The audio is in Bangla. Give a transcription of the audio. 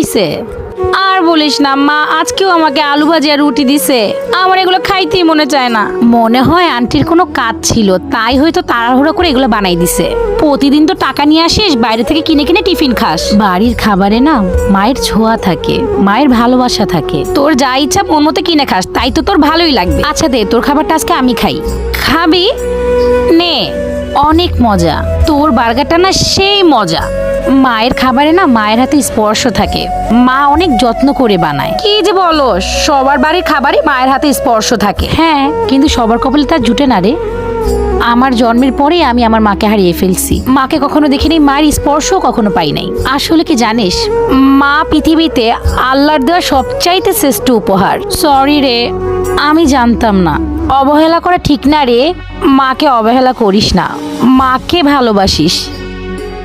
হইছে? আর বলিস না মা আজকেও আমাকে আলু ভাজি আর রুটি দিছে, আমার এগুলো খাইতেই মনে চায় না। মনে হয় আন্টির কোনো কাজ ছিল, তাই হয়তো তাড়াহুড়ো করে এগুলো বানাই দিছে। প্রতিদিন তো টাকা নিয়ে আসিস, বাইরে থেকে কিনে কিনে টিফিন খাস। বাড়ির খাবারে না মায়ের ছোঁয়া থাকে, মায়ের ভালোবাসা থাকে। তোর যা ইচ্ছা মন মতো কিনে খাস, তাই তো তোর ভালোই লাগবে। আচ্ছা দে, তোর খাবারটা আজকে আমি খাই। খাবি? নে, অনেক মজা। তোর বার্গারটা না সেই মজা। মায়ের খাবারে না মায়ের হাতে স্পর্শ থাকে, মা অনেক যত্ন করে বানায়। কি যে বলো, সবার বাড়ির খাবারই মায়ের হাতে স্পর্শ থাকে। হ্যাঁ, কিন্তু সবার কপালে তার জুটে না রে। আমার জন্মের পরেই আমি আমার মাকে হারিয়ে ফেলছি। মাকে কখনো দেখিনি, মায়ের স্পর্শ কখনো পাই নাই। আসলে কি জানিস, মা পৃথিবীতে আল্লাহর দেওয়া সবচাইতে শ্রেষ্ঠ উপহার। সরি রে, আমি জানতাম না। অবহেলা করা ঠিক না রে, মাকে অবহেলা করিস না, মাকে ভালোবাসিস।